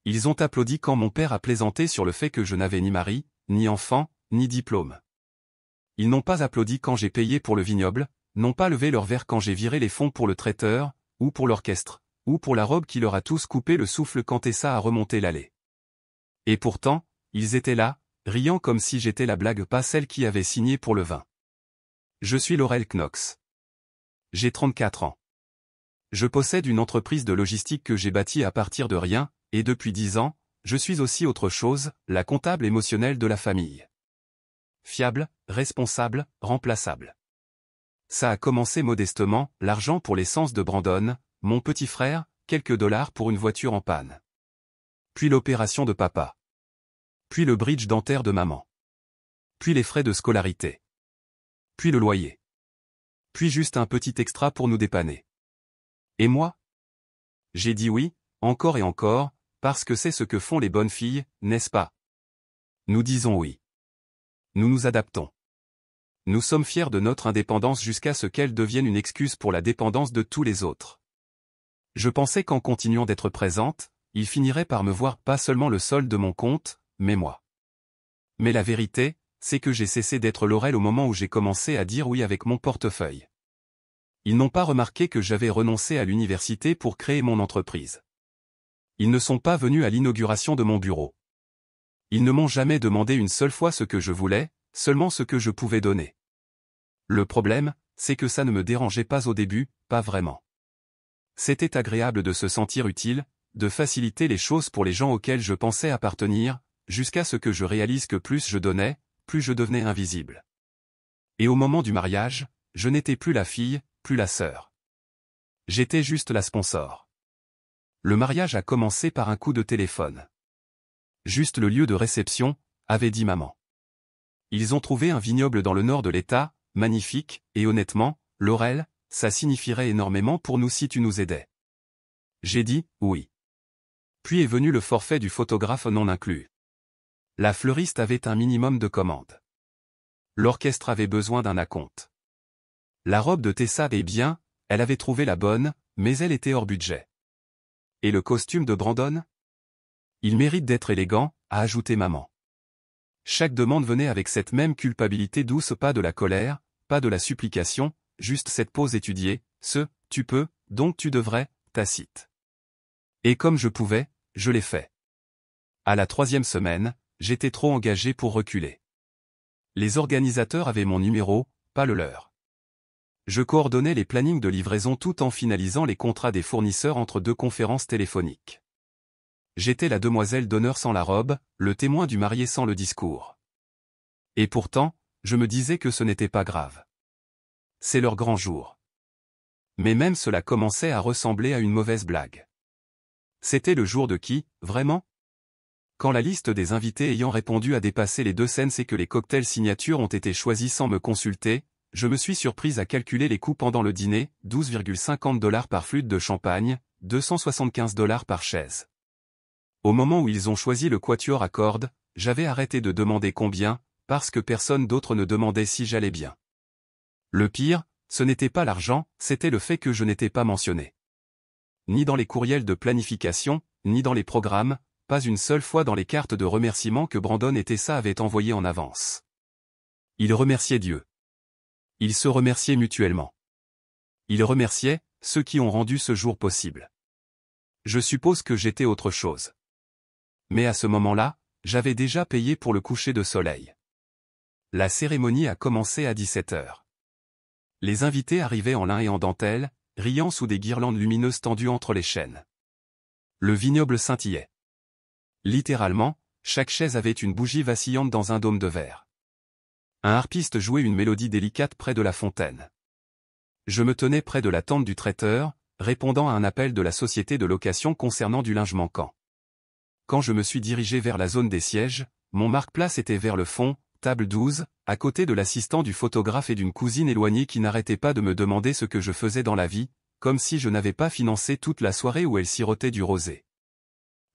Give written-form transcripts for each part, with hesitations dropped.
Ils ont applaudi quand mon père a plaisanté sur le fait que je n'avais ni mari, ni enfant, ni diplôme. Ils n'ont pas applaudi quand j'ai payé pour le vignoble, n'ont pas levé leur verre quand j'ai viré les fonds pour le traiteur, ou pour l'orchestre, ou pour la robe qui leur a tous coupé le souffle quand Tessa a remonté l'allée. Et pourtant, ils étaient là, riant comme si j'étais la blague, pas celle qui avait signé pour le vin. Je suis Laurel Knox. J'ai 34 ans. Je possède une entreprise de logistique que j'ai bâtie à partir de rien, et depuis 10 ans, je suis aussi autre chose, la comptable émotionnelle de la famille. Fiable, responsable, remplaçable. Ça a commencé modestement, l'argent pour l'essence de Brandon, mon petit frère, quelques dollars pour une voiture en panne. Puis l'opération de papa. Puis le bridge dentaire de maman. Puis les frais de scolarité. Puis le loyer. Puis juste un petit extra pour nous dépanner. Et moi? J'ai dit oui, encore et encore, parce que c'est ce que font les bonnes filles, n'est-ce pas? Nous disons oui. Nous nous adaptons. Nous sommes fiers de notre indépendance jusqu'à ce qu'elle devienne une excuse pour la dépendance de tous les autres. Je pensais qu'en continuant d'être présente, il finirait par me voir pas seulement le solde de mon compte, mais moi. Mais la vérité, c'est que j'ai cessé d'être Laurel au moment où j'ai commencé à dire oui avec mon portefeuille. Ils n'ont pas remarqué que j'avais renoncé à l'université pour créer mon entreprise. Ils ne sont pas venus à l'inauguration de mon bureau. Ils ne m'ont jamais demandé une seule fois ce que je voulais, seulement ce que je pouvais donner. Le problème, c'est que ça ne me dérangeait pas au début, pas vraiment. C'était agréable de se sentir utile, de faciliter les choses pour les gens auxquels je pensais appartenir, jusqu'à ce que je réalise que plus je donnais, plus je devenais invisible. Et au moment du mariage, je n'étais plus la fille, plus la sœur. J'étais juste la sponsor. Le mariage a commencé par un coup de téléphone. Juste le lieu de réception, avait dit maman. Ils ont trouvé un vignoble dans le nord de l'État, magnifique, et honnêtement, Laurel, ça signifierait énormément pour nous si tu nous aidais. J'ai dit, oui. Puis est venu le forfait du photographe non inclus. La fleuriste avait un minimum de commandes. L'orchestre avait besoin d'un acompte. La robe de Tessa est bien, elle avait trouvé la bonne, mais elle était hors budget. Et le costume de Brandon? Il mérite d'être élégant, a ajouté maman. Chaque demande venait avec cette même culpabilité douce, pas de la colère, pas de la supplication, juste cette pause étudiée, tu peux, donc tu devrais, tacite. Et comme je pouvais, je l'ai fait. À la 3e semaine, j'étais trop engagé pour reculer. Les organisateurs avaient mon numéro, pas le leur. Je coordonnais les plannings de livraison tout en finalisant les contrats des fournisseurs entre 2 conférences téléphoniques. J'étais la demoiselle d'honneur sans la robe, le témoin du marié sans le discours. Et pourtant, je me disais que ce n'était pas grave. C'est leur grand jour. Mais même cela commençait à ressembler à une mauvaise blague. C'était le jour de qui, vraiment? Quand la liste des invités ayant répondu a dépassé les 2 scènes et que les cocktails signatures ont été choisis sans me consulter, je me suis surprise à calculer les coûts pendant le dîner, 12,50 $ par flûte de champagne, 275 $ par chaise. Au moment où ils ont choisi le quatuor à cordes, j'avais arrêté de demander combien, parce que personne d'autre ne demandait si j'allais bien. Le pire, ce n'était pas l'argent, c'était le fait que je n'étais pas mentionné. Ni dans les courriels de planification, ni dans les programmes, pas une seule fois dans les cartes de remerciement que Brandon et Tessa avaient envoyées en avance. Ils remerciaient Dieu. Ils se remerciaient mutuellement. Ils remerciaient ceux qui ont rendu ce jour possible. Je suppose que j'étais autre chose. Mais à ce moment-là, j'avais déjà payé pour le coucher de soleil. La cérémonie a commencé à 17 h. Les invités arrivaient en lin et en dentelle, riant sous des guirlandes lumineuses tendues entre les chênes. Le vignoble scintillait. Littéralement, chaque chaise avait une bougie vacillante dans un dôme de verre. Un harpiste jouait une mélodie délicate près de la fontaine. Je me tenais près de la tente du traiteur, répondant à un appel de la société de location concernant du linge manquant. Quand je me suis dirigé vers la zone des sièges, mon marque-place était vers le fond, table 12, à côté de l'assistant du photographe et d'une cousine éloignée qui n'arrêtait pas de me demander ce que je faisais dans la vie, comme si je n'avais pas financé toute la soirée où elle sirotait du rosé.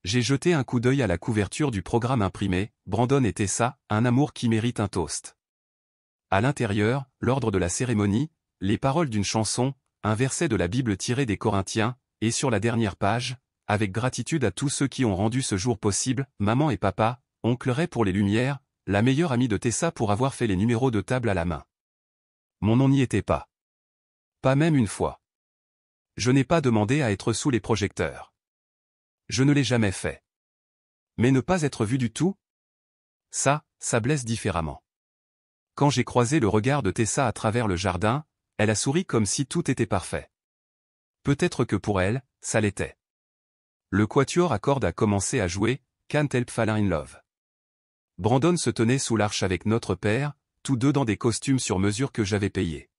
J'ai jeté un coup d'œil à la couverture du programme imprimé, Brandon et Tessa, un amour qui mérite un toast. À l'intérieur, l'ordre de la cérémonie, les paroles d'une chanson, un verset de la Bible tiré des Corinthiens, et sur la dernière page, avec gratitude à tous ceux qui ont rendu ce jour possible, maman et papa, oncle Ray pour les lumières, la meilleure amie de Tessa pour avoir fait les numéros de table à la main. Mon nom n'y était pas. Pas même une fois. Je n'ai pas demandé à être sous les projecteurs. Je ne l'ai jamais fait. Mais ne pas être vu du tout? Ça blesse différemment. Quand j'ai croisé le regard de Tessa à travers le jardin, elle a souri comme si tout était parfait. Peut-être que pour elle, ça l'était. Le quatuor à cordes a commencé à jouer, Can't Help Falling in Love. Brandon se tenait sous l'arche avec notre père, tous deux dans des costumes sur mesure que j'avais payés.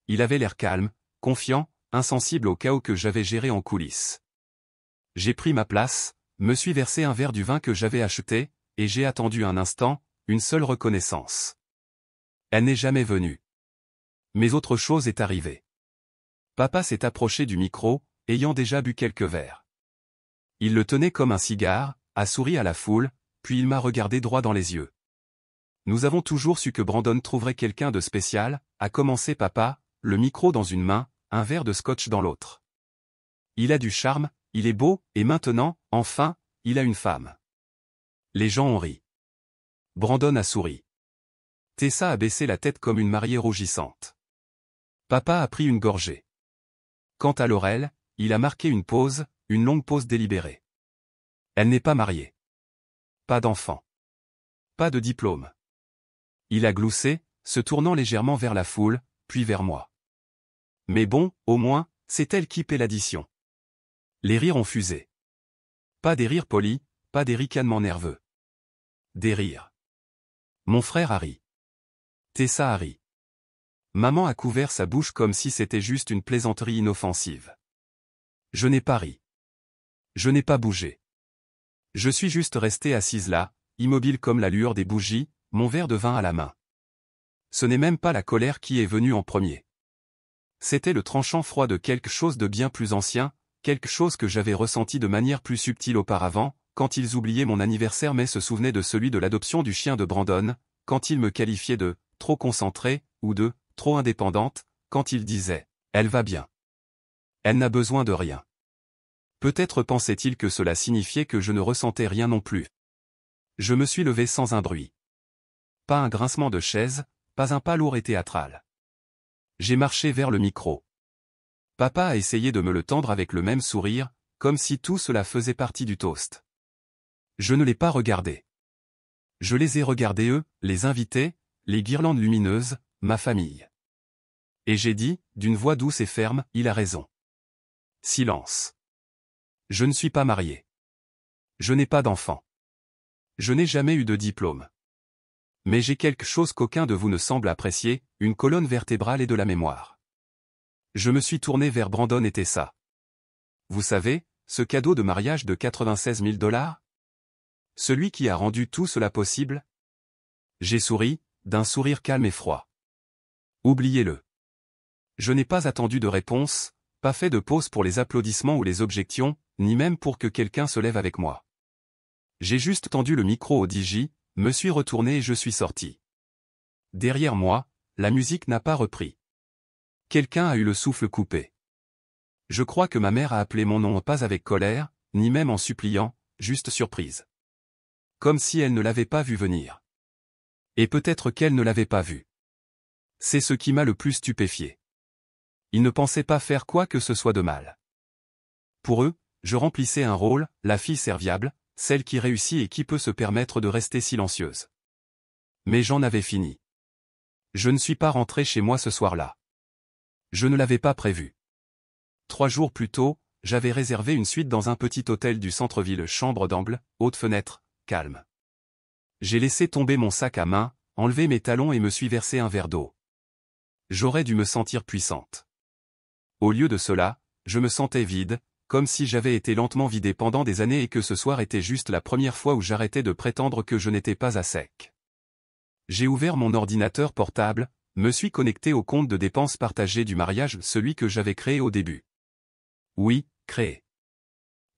Il avait l'air calme, confiant, insensible au chaos que j'avais géré en coulisses. J'ai pris ma place, me suis versé un verre du vin que j'avais acheté, et j'ai attendu un instant, une seule reconnaissance. Elle n'est jamais venue. Mais autre chose est arrivée. Papa s'est approché du micro, ayant déjà bu quelques verres. Il le tenait comme un cigare, a souri à la foule, puis il m'a regardé droit dans les yeux. Nous avons toujours su que Brandon trouverait quelqu'un de spécial, a commencé papa, le micro dans une main, un verre de scotch dans l'autre. Il a du charme, il est beau, et maintenant, enfin, il a une femme. Les gens ont ri. Brandon a souri. Tessa a baissé la tête comme une mariée rougissante. Papa a pris une gorgée. Quant à Laurel, il a marqué une pause, une longue pause délibérée. Elle n'est pas mariée. Pas d'enfant. Pas de diplôme. Il a gloussé, se tournant légèrement vers la foule, puis vers moi. Mais bon, au moins, c'est elle qui paie l'addition. Les rires ont fusé. Pas des rires polis, pas des ricanements nerveux. Des rires. Mon frère a ri. Tessa a ri. Maman a couvert sa bouche comme si c'était juste une plaisanterie inoffensive. Je n'ai pas ri. Je n'ai pas bougé. Je suis juste resté assise là, immobile comme la lueur des bougies, mon verre de vin à la main. Ce n'est même pas la colère qui est venue en premier. C'était le tranchant froid de quelque chose de bien plus ancien, quelque chose que j'avais ressenti de manière plus subtile auparavant, quand ils oubliaient mon anniversaire mais se souvenaient de celui de l'adoption du chien de Brandon, quand ils me qualifiaient de « trop concentrée » ou de « trop indépendante », quand ils disaient « elle va bien. Elle n'a besoin de rien ». Peut-être pensait-il que cela signifiait que je ne ressentais rien non plus. Je me suis levé sans un bruit. Pas un grincement de chaise, pas un pas lourd et théâtral. J'ai marché vers le micro. Papa a essayé de me le tendre avec le même sourire, comme si tout cela faisait partie du toast. Je ne l'ai pas regardé. Je les ai regardés eux, les invités, les guirlandes lumineuses, ma famille. Et j'ai dit, d'une voix douce et ferme, il a raison. Silence. Je ne suis pas marié. Je n'ai pas d'enfant. Je n'ai jamais eu de diplôme. Mais j'ai quelque chose qu'aucun de vous ne semble apprécier, une colonne vertébrale et de la mémoire. Je me suis tourné vers Brandon et Tessa. Vous savez, ce cadeau de mariage de 96 000 $? Celui qui a rendu tout cela possible? J'ai souri, d'un sourire calme et froid. Oubliez-le. Je n'ai pas attendu de réponse, pas fait de pause pour les applaudissements ou les objections, ni même pour que quelqu'un se lève avec moi. J'ai juste tendu le micro au DJ, me suis retourné et je suis sorti. Derrière moi, la musique n'a pas repris. Quelqu'un a eu le souffle coupé. Je crois que ma mère a appelé mon nom pas avec colère, ni même en suppliant, juste surprise. Comme si elle ne l'avait pas vu venir. Et peut-être qu'elle ne l'avait pas vu. C'est ce qui m'a le plus stupéfié. Ils ne pensaient pas faire quoi que ce soit de mal. Pour eux, je remplissais un rôle, la fille serviable, celle qui réussit et qui peut se permettre de rester silencieuse. Mais j'en avais fini. Je ne suis pas rentré chez moi ce soir-là. Je ne l'avais pas prévu. 3 jours plus tôt, j'avais réservé une suite dans un petit hôtel du centre-ville, chambre d'angle, haute fenêtre, calme. J'ai laissé tomber mon sac à main, enlevé mes talons et me suis versé un verre d'eau. J'aurais dû me sentir puissante. Au lieu de cela, je me sentais vide, comme si j'avais été lentement vidé pendant des années et que ce soir était juste la première fois où j'arrêtais de prétendre que je n'étais pas à sec. J'ai ouvert mon ordinateur portable, me suis connecté au compte de dépenses partagées du mariage, celui que j'avais créé au début. Oui, créé.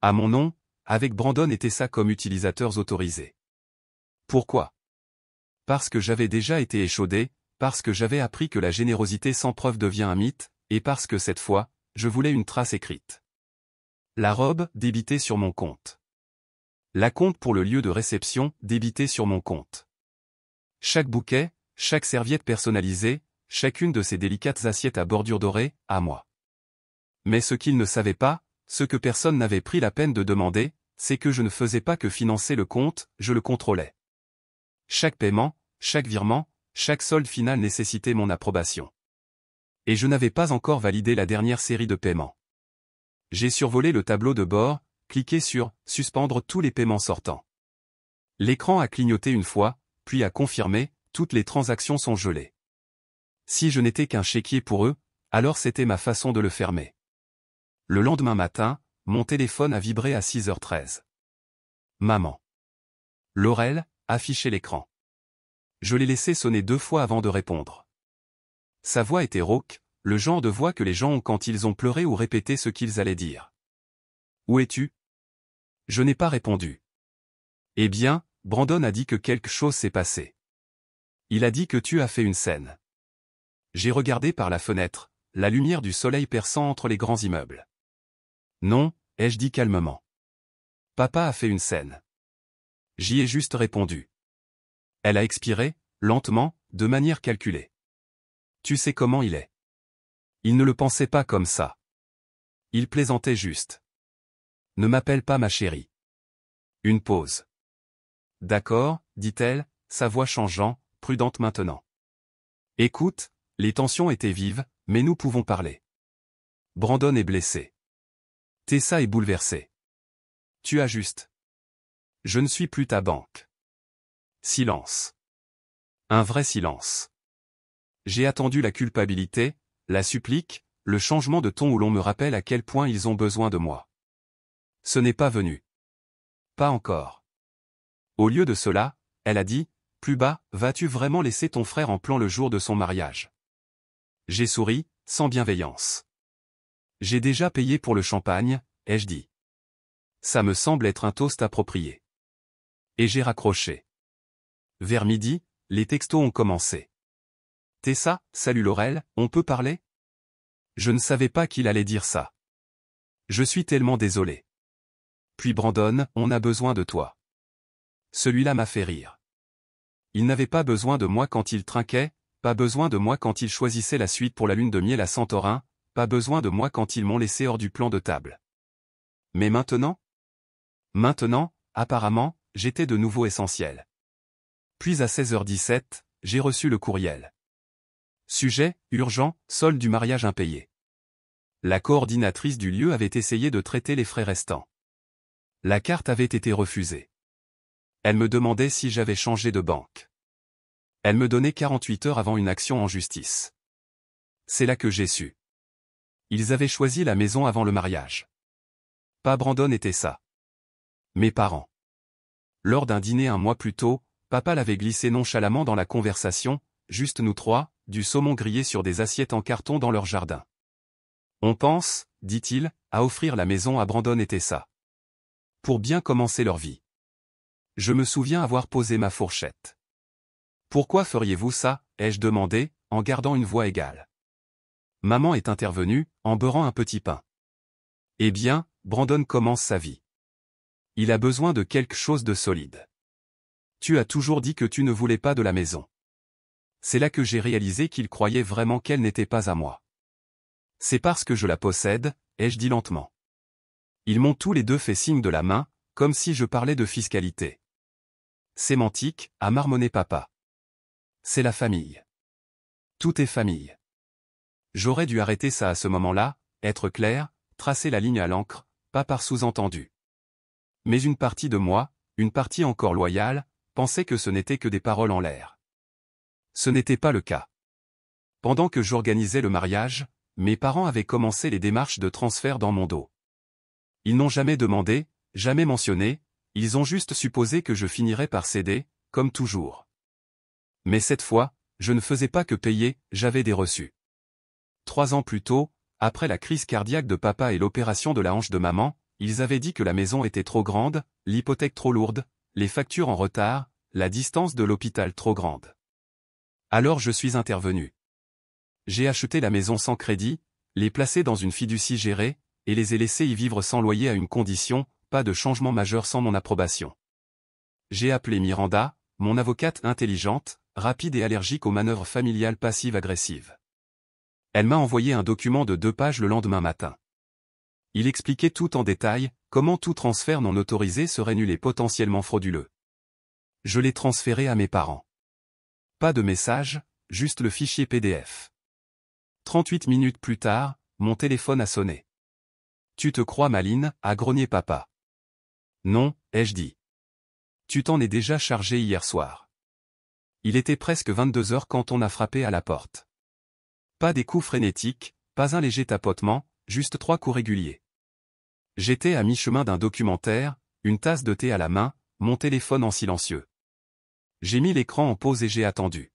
À mon nom, avec Brandon et Tessa comme utilisateurs autorisés. Pourquoi? Parce que j'avais déjà été échaudé, parce que j'avais appris que la générosité sans preuve devient un mythe, et parce que cette fois, je voulais une trace écrite. La robe, débitée sur mon compte. La compte pour le lieu de réception, débitée sur mon compte. Chaque bouquet, chaque serviette personnalisée, chacune de ces délicates assiettes à bordure dorée, à moi. Mais ce qu'il ne savait pas, ce que personne n'avait pris la peine de demander, c'est que je ne faisais pas que financer le compte, je le contrôlais. Chaque paiement, chaque virement, chaque solde final nécessitait mon approbation. Et je n'avais pas encore validé la dernière série de paiements. J'ai survolé le tableau de bord, cliqué sur « Suspendre tous les paiements sortants ». L'écran a clignoté une fois, puis a confirmé « Toutes les transactions sont gelées ». Si je n'étais qu'un chéquier pour eux, alors c'était ma façon de le fermer. Le lendemain matin, mon téléphone a vibré à 6h13. Maman. Laurel, affichait l'écran. Je l'ai laissé sonner 2 fois avant de répondre. Sa voix était rauque, le genre de voix que les gens ont quand ils ont pleuré ou répété ce qu'ils allaient dire. « Où es-tu » Je n'ai pas répondu. Eh bien, Brandon a dit que quelque chose s'est passé. Il a dit que tu as fait une scène. J'ai regardé par la fenêtre, la lumière du soleil perçant entre les grands immeubles. Non, ai-je dit calmement. Papa a fait une scène. J'y ai juste répondu. Elle a expiré, lentement, de manière calculée. Tu sais comment il est. Il ne le pensait pas comme ça. Il plaisantait juste. Ne m'appelle pas ma chérie. Une pause. D'accord, dit-elle, sa voix changeant, prudente maintenant. Écoute, les tensions étaient vives, mais nous pouvons parler. Brandon est blessé. Tessa est bouleversée. Tu as juste. Je ne suis plus ta banque. Silence. Un vrai silence. J'ai attendu la culpabilité, la supplique, le changement de ton où l'on me rappelle à quel point ils ont besoin de moi. Ce n'est pas venu. Pas encore. Au lieu de cela, elle a dit, plus bas, vas-tu vraiment laisser ton frère en plan le jour de son mariage? J'ai souri, sans bienveillance. J'ai déjà payé pour le champagne, ai-je dit. Ça me semble être un toast approprié. Et j'ai raccroché. Vers midi, les textos ont commencé. Tessa, salut Laurel, on peut parler? Je ne savais pas qu'il allait dire ça. Je suis tellement désolé. Puis Brandon, on a besoin de toi. Celui-là m'a fait rire. Il n'avait pas besoin de moi quand il trinquait, pas besoin de moi quand il choisissait la suite pour la lune de miel à Santorin, pas besoin de moi quand ils m'ont laissé hors du plan de table. Mais maintenant? Maintenant, apparemment, j'étais de nouveau essentiel. Puis à 16h17, j'ai reçu le courriel. Sujet, urgent, solde du mariage impayé. La coordinatrice du lieu avait essayé de traiter les frais restants. La carte avait été refusée. Elle me demandait si j'avais changé de banque. Elle me donnait 48 heures avant une action en justice. C'est là que j'ai su. Ils avaient choisi la maison avant le mariage. Pas Brandon et Tessa. Mes parents. Lors d'un dîner un mois plus tôt, papa l'avait glissé nonchalamment dans la conversation, juste nous trois, du saumon grillé sur des assiettes en carton dans leur jardin. On pense, dit-il, à offrir la maison à Brandon et Tessa. Pour bien commencer leur vie. Je me souviens avoir posé ma fourchette. Pourquoi feriez-vous ça, ai-je demandé, en gardant une voix égale. Maman est intervenue, en beurrant un petit pain. Eh bien, Brandon commence sa vie. Il a besoin de quelque chose de solide. Tu as toujours dit que tu ne voulais pas de la maison. C'est là que j'ai réalisé qu'il croyait vraiment qu'elle n'était pas à moi. C'est parce que je la possède, ai-je dit lentement. Ils m'ont tous les deux fait signe de la main, comme si je parlais de fiscalité. Sémantique, a marmonné papa. C'est la famille. Tout est famille. J'aurais dû arrêter ça à ce moment-là, être clair, tracer la ligne à l'encre, pas par sous-entendu. Mais une partie de moi, une partie encore loyale, pensait que ce n'était que des paroles en l'air. Ce n'était pas le cas. Pendant que j'organisais le mariage, mes parents avaient commencé les démarches de transfert dans mon dos. Ils n'ont jamais demandé, jamais mentionné, ils ont juste supposé que je finirais par céder, comme toujours. Mais cette fois, je ne faisais pas que payer, j'avais des reçus. 3 ans plus tôt, après la crise cardiaque de papa et l'opération de la hanche de maman, ils avaient dit que la maison était trop grande, l'hypothèque trop lourde, les factures en retard, la distance de l'hôpital trop grande. Alors je suis intervenu. J'ai acheté la maison sans crédit, l'ai placée dans une fiducie gérée, et les ai laissés y vivre sans loyer à une condition, pas de changement majeur sans mon approbation. J'ai appelé Miranda, mon avocate intelligente, rapide et allergique aux manœuvres familiales passives-agressives. Elle m'a envoyé un document de 2 pages le lendemain matin. Il expliquait tout en détail, comment tout transfert non autorisé serait nul et potentiellement frauduleux. Je l'ai transféré à mes parents. Pas de message, juste le fichier PDF. 38 minutes plus tard, mon téléphone a sonné. « Tu te crois maline ?» a grogné papa. « Non, ai-je dit. Tu t'en es déjà chargé hier soir. » Il était presque 22 heures quand on a frappé à la porte. Pas des coups frénétiques, pas un léger tapotement, juste 3 coups réguliers. J'étais à mi-chemin d'un documentaire, une tasse de thé à la main, mon téléphone en silencieux. J'ai mis l'écran en pause et j'ai attendu.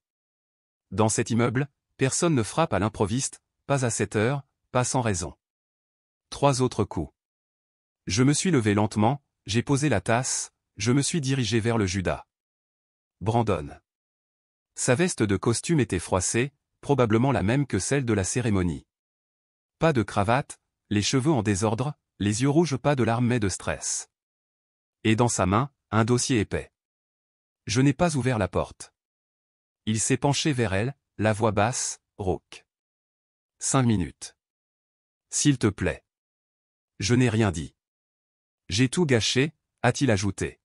Dans cet immeuble, personne ne frappe à l'improviste, pas à 7 heures, pas sans raison. 3 autres coups. Je me suis levé lentement, j'ai posé la tasse, je me suis dirigé vers le Judas. Brandon. Sa veste de costume était froissée, probablement la même que celle de la cérémonie. Pas de cravate, les cheveux en désordre, les yeux rouges, pas de larmes mais de stress. Et dans sa main, un dossier épais. Je n'ai pas ouvert la porte. Il s'est penché vers elle, la voix basse, rauque. 5 minutes. S'il te plaît. Je n'ai rien dit. J'ai tout gâché, a-t-il ajouté.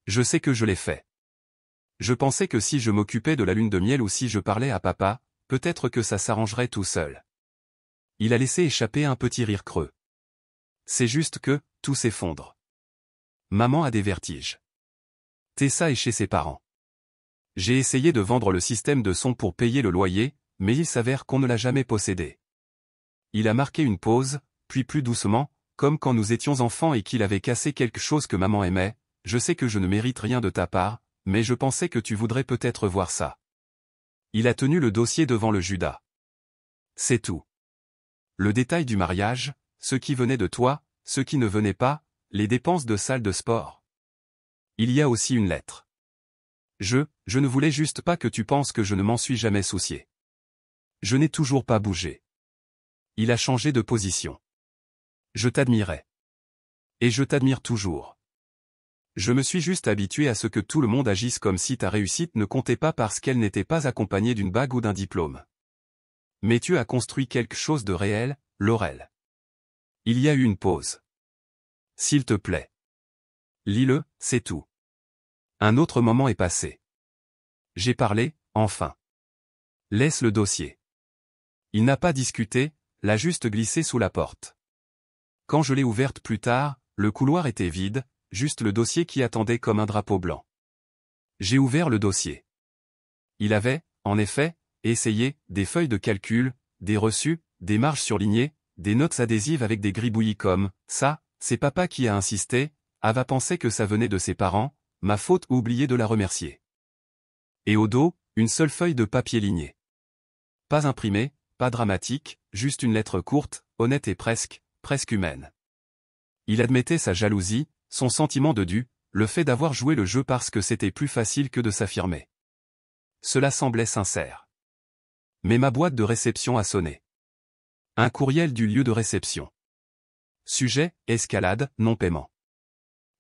Je sais que je l'ai fait. Je pensais que si je m'occupais de la lune de miel ou si je parlais à papa, peut-être que ça s'arrangerait tout seul. Il a laissé échapper un petit rire creux. C'est juste que, tout s'effondre. Maman a des vertiges. Tessa est chez ses parents. J'ai essayé de vendre le système de son pour payer le loyer, mais il s'avère qu'on ne l'a jamais possédé. Il a marqué une pause, puis plus doucement, comme quand nous étions enfants et qu'il avait cassé quelque chose que maman aimait. Je sais que je ne mérite rien de ta part, mais je pensais que tu voudrais peut-être voir ça. Il a tenu le dossier devant le Judas. C'est tout. Le détail du mariage, ce qui venait de toi, ce qui ne venait pas, les dépenses de salle de sport. Il y a aussi une lettre. Je ne voulais juste pas que tu penses que je ne m'en suis jamais soucié. Je n'ai toujours pas bougé. Il a changé de position. Je t'admirais. Et je t'admire toujours. Je me suis juste habitué à ce que tout le monde agisse comme si ta réussite ne comptait pas parce qu'elle n'était pas accompagnée d'une bague ou d'un diplôme. Mais tu as construit quelque chose de réel, Laurel. Il y a eu une pause. S'il te plaît. Lis-le, c'est tout. Un autre moment est passé. J'ai parlé, enfin. Laisse le dossier. Il n'a pas discuté, l'a juste glissé sous la porte. Quand je l'ai ouverte plus tard, le couloir était vide, juste le dossier qui attendait comme un drapeau blanc. J'ai ouvert le dossier. Il avait, en effet, essayé, des feuilles de calcul, des reçus, des marges surlignées, des notes adhésives avec des gribouillis comme « ça, c'est papa qui a insisté », Ava pensait que ça venait de ses parents, ma faute ou oublié de la remercier. Et au dos, une seule feuille de papier ligné. Pas imprimée, pas dramatique, juste une lettre courte, honnête et presque humaine. Il admettait sa jalousie, son sentiment de dû, le fait d'avoir joué le jeu parce que c'était plus facile que de s'affirmer. Cela semblait sincère. Mais ma boîte de réception a sonné. Un courriel du lieu de réception. Sujet, escalade, non-paiement.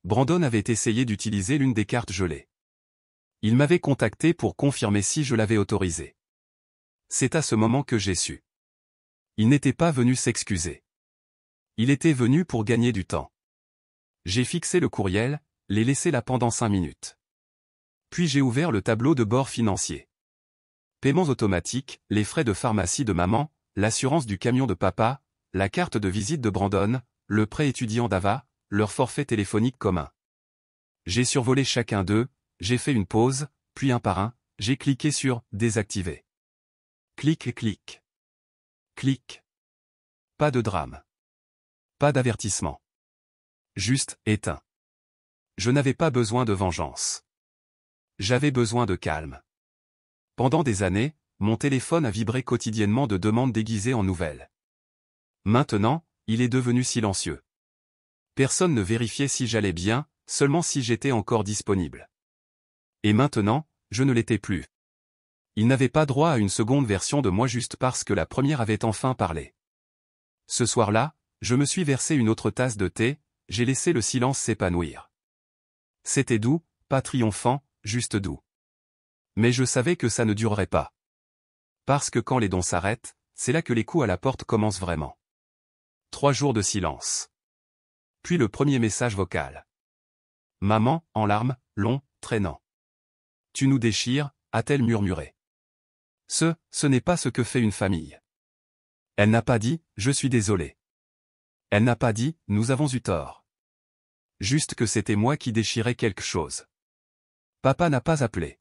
Brandon avait essayé d'utiliser l'une des cartes gelées. Il m'avait contacté pour confirmer si je l'avais autorisé. C'est à ce moment que j'ai su. Il n'était pas venu s'excuser. Il était venu pour gagner du temps. J'ai fixé le courriel, l'ai laissé là pendant 5 minutes. Puis j'ai ouvert le tableau de bord financier. Paiements automatiques, les frais de pharmacie de maman, l'assurance du camion de papa, la carte de visite de Brandon, le prêt étudiant d'Ava, leur forfait téléphonique commun. J'ai survolé chacun d'eux, j'ai fait une pause, puis un par un, j'ai cliqué sur « Désactiver ». Clic, clic. Clic. Pas de drame. Pas d'avertissement. Juste « éteint ». Je n'avais pas besoin de vengeance. J'avais besoin de calme. Pendant des années, mon téléphone a vibré quotidiennement de demandes déguisées en nouvelles. Maintenant, il est devenu silencieux. Personne ne vérifiait si j'allais bien, seulement si j'étais encore disponible. Et maintenant, je ne l'étais plus. Il n'avait pas droit à une seconde version de moi juste parce que la première avait enfin parlé. Ce soir-là, Je me suis versé une autre tasse de thé, j'ai laissé le silence s'épanouir. C'était doux, pas triomphant, juste doux. Mais je savais que ça ne durerait pas. Parce que quand les dons s'arrêtent, c'est là que les coups à la porte commencent vraiment. 3 jours de silence. Puis le premier message vocal. Maman, en larmes, long, traînant. Tu nous déchires, a-t-elle murmuré. Ce n'est pas ce que fait une famille. Elle n'a pas dit, je suis désolé. Elle n'a pas dit, nous avons eu tort. Juste que c'était moi qui déchirais quelque chose. Papa n'a pas appelé.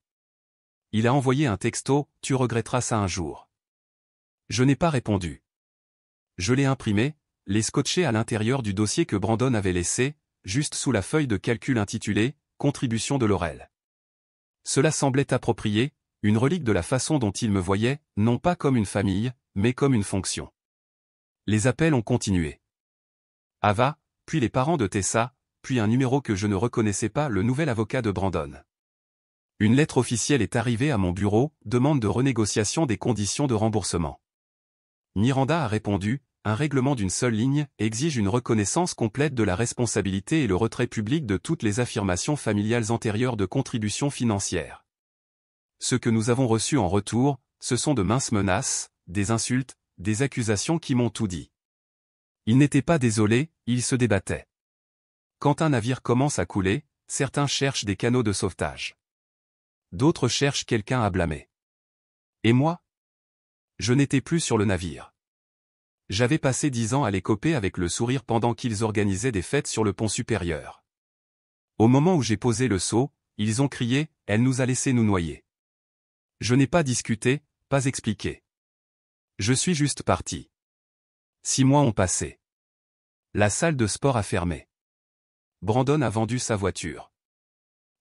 Il a envoyé un texto, tu regretteras ça un jour. Je n'ai pas répondu. Je l'ai imprimé, l'ai scotché à l'intérieur du dossier que Brandon avait laissé, juste sous la feuille de calcul intitulée « Contribution de Laurel ». Cela semblait approprié, une relique de la façon dont il me voyait, non pas comme une famille, mais comme une fonction. Les appels ont continué. Ava, puis les parents de Tessa, puis un numéro que je ne reconnaissais pas, le nouvel avocat de Brandon. Une lettre officielle est arrivée à mon bureau, demande de renégociation des conditions de remboursement. Miranda a répondu, un règlement d'une seule ligne exige une reconnaissance complète de la responsabilité et le retrait public de toutes les affirmations familiales antérieures de contributions financières. Ce que nous avons reçu en retour, ce sont de minces menaces, des insultes, des accusations qui m'ont tout dit. Ils n'étaient pas désolés, ils se débattaient. Quand un navire commence à couler, certains cherchent des canaux de sauvetage. D'autres cherchent quelqu'un à blâmer. Et moi? Je n'étais plus sur le navire. J'avais passé 10 ans à les coper avec le sourire pendant qu'ils organisaient des fêtes sur le pont supérieur. Au moment où j'ai posé le seau, ils ont crié, elle nous a laissé nous noyer. Je n'ai pas discuté, pas expliqué. Je suis juste parti. 6 mois ont passé. La salle de sport a fermé. Brandon a vendu sa voiture.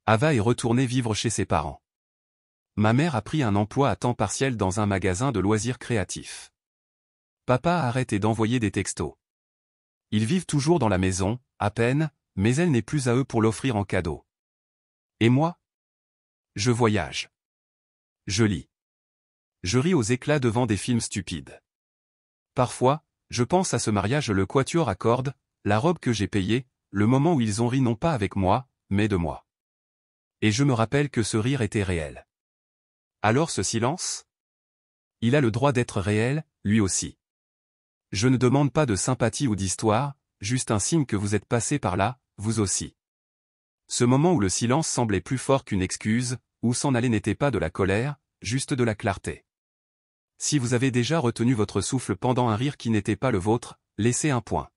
Ava est retournée vivre chez ses parents. Ma mère a pris un emploi à temps partiel dans un magasin de loisirs créatifs. Papa a arrêté d'envoyer des textos. Ils vivent toujours dans la maison, à peine, mais elle n'est plus à eux pour l'offrir en cadeau. Et moi? Je voyage. Je lis. Je ris aux éclats devant des films stupides. Parfois, je pense à ce mariage, le quatuor à cordes, la robe que j'ai payée, le moment où ils ont ri non pas avec moi, mais de moi. Et je me rappelle que ce rire était réel. Alors ce silence? Il a le droit d'être réel, lui aussi. Je ne demande pas de sympathie ou d'histoire, juste un signe que vous êtes passé par là, vous aussi. Ce moment où le silence semblait plus fort qu'une excuse, où s'en aller n'était pas de la colère, juste de la clarté. Si vous avez déjà retenu votre souffle pendant un rire qui n'était pas le vôtre, laissez un point.